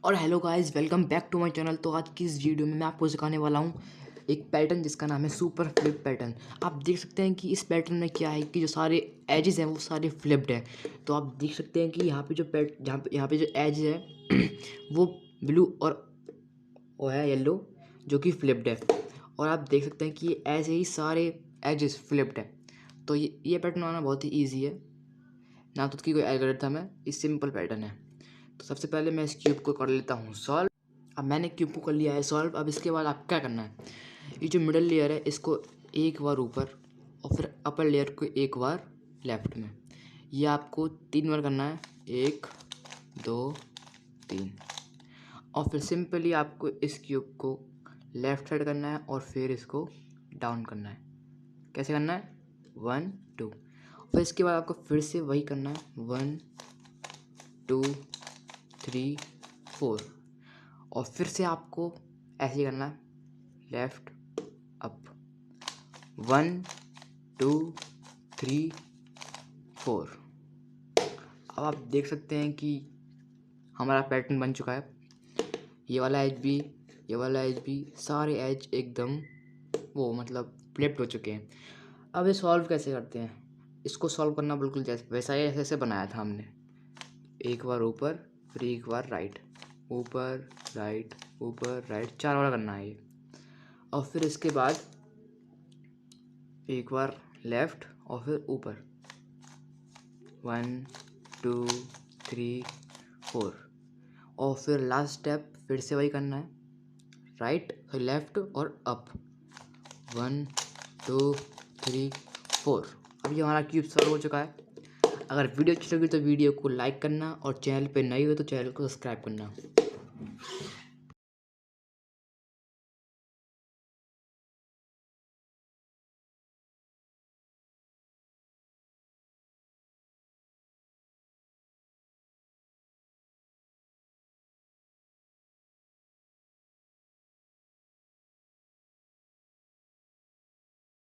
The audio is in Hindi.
और hello guys, welcome back to my channel. तो आज की इस वीडियो में मैं आपको सिखाने वाला हूँ एक पैटर्न जिसका नाम है सुपर फ्लिप पैटर्न। आप देख सकते हैं कि इस पैटर्न में क्या है कि जो सारे एजेस हैं वो सारे फ्लिप्ड हैं। तो आप देख सकते हैं कि यहाँ पे जो यहाँ पे जो एज है वो ब्लू और वो है येलो जो कि फ्लिप्ड है। और आप देख सकते हैं कि ऐसे ही सारे एजेस फ्लिप्ड है। तो ये पैटर्न बनाना बहुत ही ईजी है, ना तो उसकी कोई एल्गोरिथम है, ये सिंपल पैटर्न है। तो सबसे पहले मैं इस क्यूब को कर लेता हूँ सॉल्व। अब मैंने क्यूब को कर लिया है सॉल्व। अब इसके बाद आप क्या करना है, ये जो मिडल लेयर है इसको एक बार ऊपर और फिर अपर लेयर को एक बार लेफ्ट में, ये आपको 3 बार करना है, 1 2 3। और फिर सिंपली आपको इस क्यूब को लेफ्ट साइड करना है और फिर इसको डाउन करना है। कैसे करना है, 1 2। फिर इसके बाद आपको फिर से वही करना है, 1 2 3 4। और फिर से आपको ऐसे ही करना है, लेफ्ट अप, 1 2 3 4। अब आप देख सकते हैं कि हमारा पैटर्न बन चुका है। ये वाला एज भी, ये वाला एज भी, सारे एज एकदम वो मतलब फ्लिप्ड हो चुके हैं। अब ये सॉल्व कैसे करते हैं, इसको सॉल्व करना बिल्कुल जैसे वैसा ही ऐसे बनाया था हमने। एक बार ऊपर फिर एक बार राइट, ऊपर राइट 4 बार करना है ये। और फिर इसके बाद एक बार लेफ्ट और फिर ऊपर, 1 2 3 4। और फिर लास्ट स्टेप फिर से वही करना है, राइट फिर लेफ्ट और अप, 1 2 3 4। अब ये हमारा क्यूब सॉल्व हो चुका है। अगर वीडियो अच्छी लगी तो वीडियो को लाइक करना और चैनल पे नए हो तो चैनल को सब्सक्राइब करना।